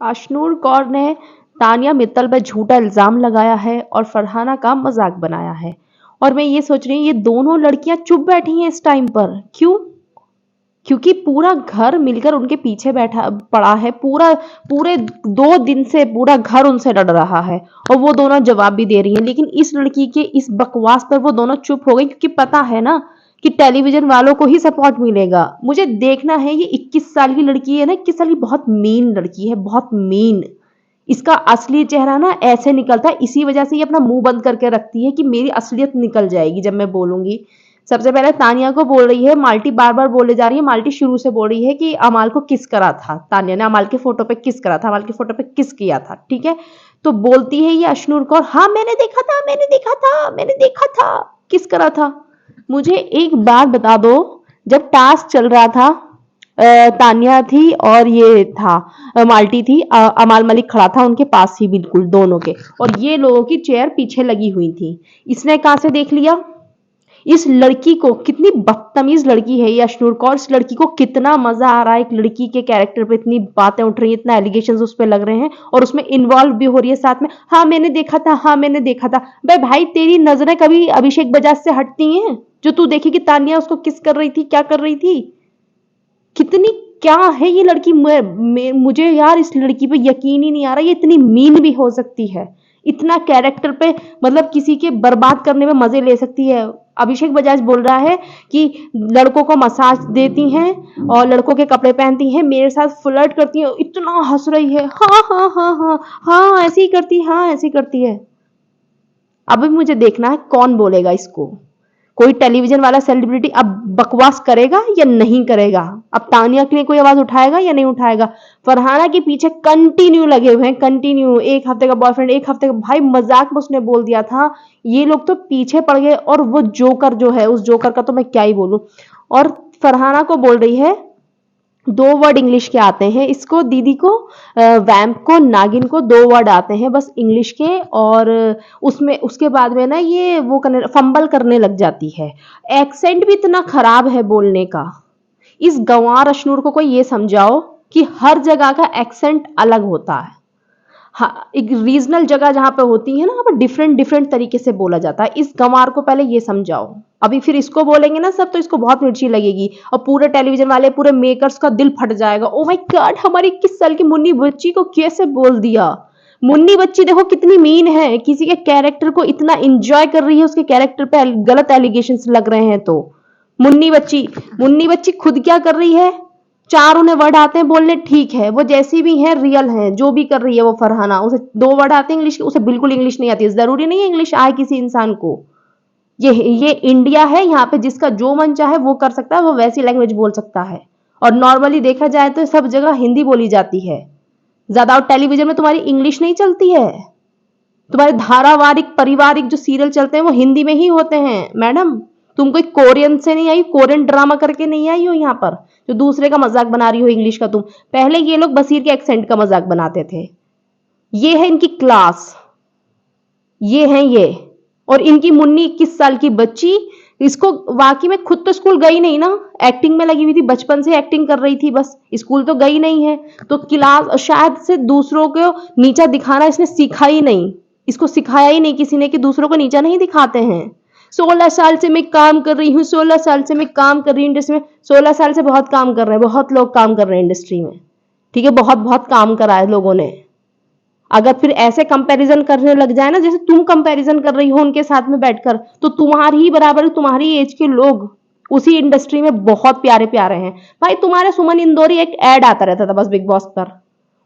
अशनूर कौर ने तानिया मित्तल पर झूठा इल्जाम लगाया है और फरहाना का मजाक बनाया है। और मैं ये सोच रही हूँ ये दोनों लड़कियां चुप बैठी हैं इस टाइम पर, क्यों? क्योंकि पूरा घर मिलकर उनके पीछे बैठा पड़ा है। पूरे 2 दिन से पूरा घर उनसे लड़ रहा है और वो दोनों जवाब भी दे रही हैं, लेकिन इस लड़की के इस बकवास पर वो दोनों चुप हो गई, क्योंकि पता है ना कि टेलीविजन वालों को ही सपोर्ट मिलेगा। मुझे देखना है, ये 21 साल की लड़की है ना, 21 साल की बहुत मीन लड़की है, बहुत मीन। इसका असली चेहरा ना ऐसे निकलता है, इसी वजह से ये अपना मुंह बंद करके रखती है कि मेरी असलियत निकल जाएगी जब मैं बोलूंगी। सबसे पहले तानिया को बोल रही है, माल्टी बार बार बोले जा रही है, माल्टी शुरू से बोल रही है कि अमाल को किस करा था, तानिया ने अमाल के फोटो पे किस करा था, अमाल के फोटो पे किस किया था, ठीक है। तो बोलती है ये अशनूर कौर, हाँ मैंने देखा था, मैंने देखा था, मैंने देखा था, किस करा था। मुझे एक बात बता दो, जब टास्क चल रहा था तानिया थी और ये था माल्टी थी, अमाल मलिक खड़ा था उनके पास ही बिल्कुल दोनों के, और ये लोगों की चेयर पीछे लगी हुई थी। इसने कहां से देख लिया इस लड़की को? कितनी बदतमीज लड़की है ये अशनूर कौर। इस लड़की को कितना मजा आ रहा है, एक लड़की के कैरेक्टर पे इतनी बातें उठ रही हैं, इतना एलिगेशन उस पर लग रहे हैं और उसमें इन्वॉल्व भी हो रही है साथ में। हाँ मैंने देखा था, हाँ मैंने देखा था। भाई तेरी नजरें कभी अभिषेक बजाज से हटती हैं जो तू देखी कि तानिया उसको किस कर रही थी, क्या कर रही थी? कितनी क्या है ये लड़की। मुझे यार इस लड़की पे यकीन ही नहीं आ रहा, ये इतनी मीन भी हो सकती है, इतना कैरेक्टर पे मतलब किसी के बर्बाद करने में मजे ले सकती है। अभिषेक बजाज बोल रहा है कि लड़कों को मसाज देती हैं और लड़कों के कपड़े पहनती हैं, मेरे साथ फ्लर्ट करती है, इतना हंस रही है। हाँ हाँ हाँ हाँ हाँ ऐसी ही करती है, हाँ ऐसी करती है। अब मुझे देखना है कौन बोलेगा इसको। कोई टेलीविजन वाला सेलिब्रिटी अब बकवास करेगा या नहीं करेगा? अब तानिया के लिए कोई आवाज उठाएगा या नहीं उठाएगा? फरहाना के पीछे कंटिन्यू लगे हुए हैं, कंटिन्यू। एक हफ्ते का बॉयफ्रेंड, एक हफ्ते का, भाई मजाक में उसने बोल दिया था। ये लोग तो पीछे पड़ गए। और वो जोकर जो है, उस जोकर का तो मैं क्या ही बोलूं। और फरहाना को बोल रही है 2 वर्ड इंग्लिश के आते हैं इसको, दीदी को, वैम्प को, नागिन को 2 वर्ड आते हैं बस इंग्लिश के। और उसमें उसके बाद में ना ये वो करने फंबल करने लग जाती है। एक्सेंट भी इतना खराब है बोलने का। इस गंवार अशनूर को कोई ये समझाओ कि हर जगह का एक्सेंट अलग होता है। हाँ, एक रीजनल जगह जहां पे होती है ना, वहां पर डिफरेंट डिफरेंट तरीके से बोला जाता है। इस गंवार को पहले ये समझाओ। अभी फिर इसको बोलेंगे ना सब, तो इसको बहुत मिर्ची लगेगी और पूरे टेलीविजन वाले, पूरे मेकर्स का दिल फट जाएगा। ओ माय गॉड, हमारी 21 साल की मुन्नी बच्ची को कैसे बोल दिया। मुन्नी बच्ची देखो कितनी मीन है, किसी के कैरेक्टर को इतना एंजॉय कर रही है, उसके कैरेक्टर पे गलत एलिगेशन लग रहे हैं। तो मुन्नी बच्ची खुद क्या कर रही है? 4 उन्हें वर्ड आते हैं बोलने, ठीक है, वो जैसी भी है रियल है, जो भी कर रही है वो फरहाना, उसे 2 वर्ड आते हैं इंग्लिश के, उसे बिल्कुल इंग्लिश नहीं आती। जरूरी नहीं है इंग्लिश आए किसी इंसान को। ये इंडिया है, यहाँ पे जिसका जो मन चाहे वो कर सकता है, वो वैसी लैंग्वेज बोल सकता है। और नॉर्मली देखा जाए तो सब जगह हिंदी बोली जाती है ज्यादा। और टेलीविजन में तुम्हारी इंग्लिश नहीं चलती है। तुम्हारे धारावाहिक पारिवारिक जो सीरियल चलते हैं वो हिंदी में ही होते हैं मैडम। तुम कोई कोरियन से नहीं आई, कोरियन ड्रामा करके नहीं आई हो यहाँ पर जो दूसरे का मजाक बना रही हो इंग्लिश का। तुम पहले ये लोग बसीर के एक्सेंट का मजाक बनाते थे। ये है इनकी क्लास, ये है ये। और इनकी मुन्नी 21 साल की बच्ची, इसको वाकई में खुद तो स्कूल गई नहीं ना, एक्टिंग में लगी हुई थी, बचपन से एक्टिंग कर रही थी बस, स्कूल तो गई नहीं है। तो क्लास शायद से दूसरों को नीचा दिखाना इसने सीखा ही नहीं, इसको सिखाया ही नहीं किसी ने कि दूसरों को नीचा नहीं दिखाते हैं। 16 साल से मैं काम कर रही हूँ, 16 साल से मैं काम कर रही हूँ इंडस्ट्री में। 16 साल से बहुत काम कर रहे हैं, बहुत लोग काम कर रहे हैं इंडस्ट्री में, ठीक है, बहुत बहुत काम करा है लोगों ने। अगर फिर ऐसे कंपैरिजन करने लग जाए ना, जैसे तुम कंपैरिजन कर रही हो उनके साथ में बैठकर, तो तुम्हारी ही बराबर, तुम्हारी एज के लोग उसी इंडस्ट्री में बहुत प्यारे प्यारे हैं। भाई तुम्हारे सुमन इंदौरी एक ऐड आता रहता था बस बिग बॉस पर,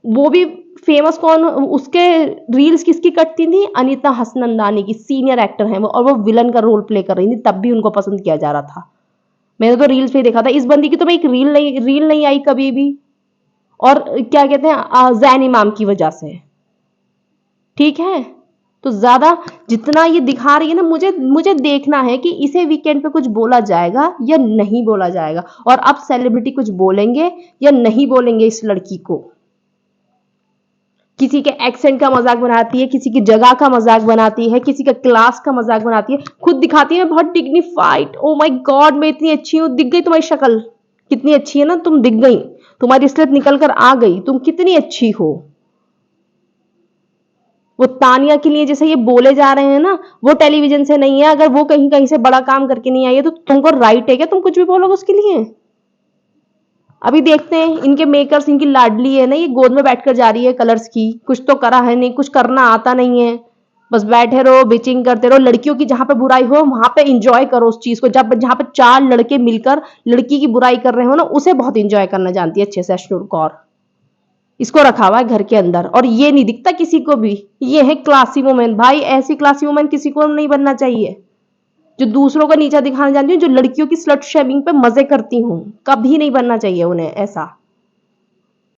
वो भी फेमस कौन, उसके रील्स किसकी कटती थी? अनीता हसनंदानी की, सीनियर एक्टर हैं वो, और वो विलन का रोल प्ले कर रही थी, तब भी उनको पसंद किया जा रहा था। मैंने तो रील्स पे देखा था। इस बंदी की तो मैं एक रील नहीं आई कभी भी। और क्या कहते हैं, जैन इमाम की वजह से, ठीक है। तो ज्यादा जितना ये दिखा रही है ना, मुझे देखना है कि इसे वीकेंड पे कुछ बोला जाएगा या नहीं बोला जाएगा, और अब सेलिब्रिटी कुछ बोलेंगे या नहीं बोलेंगे इस लड़की को। किसी के एक्सेंट का मजाक बनाती है, किसी की जगह का मजाक बनाती है, किसी का क्लास का मजाक बनाती है, खुद दिखाती है बहुत डिग्निफाइड। ओ माय गॉड, मैं इतनी अच्छी हूँ, दिख गई तुम्हारी शक्ल कितनी अच्छी है ना, तुम दिख गई, तुम्हारी स्लिप निकल कर आ गई, तुम कितनी अच्छी हो। वो तानिया के लिए जैसे ये बोले जा रहे हैं ना, वो टेलीविजन से नहीं है। अगर वो कहीं कहीं से बड़ा काम करके नहीं आई है तो तुमको राइट है क्या, तुम कुछ भी बोलोगे उसके लिए? अभी देखते हैं इनके मेकर्स, इनकी लाडली है ना, ये गोद में बैठकर जा रही है कलर्स की, कुछ तो करा है नहीं, कुछ करना आता नहीं है, बस बैठे रहो बिचिंग करते रहो। लड़कियों की जहां पे बुराई हो वहां पे इंजॉय करो उस चीज को। जब जहां पे चार लड़के मिलकर लड़की की बुराई कर रहे हो ना, उसे बहुत इंजॉय करना जानती है अच्छे से अश्नूर कौर। इसको रखा हुआ है घर के अंदर और ये नहीं दिखता किसी को भी। ये है क्लासी वुमेन। भाई ऐसी क्लासी वुमेन किसी को नहीं बनना चाहिए, जो दूसरों का नीचा दिखाना जानती हूँ, जो लड़कियों की स्लट शेमिंग पे मजे करती हूँ। कभी नहीं बनना चाहिए उन्हें ऐसा।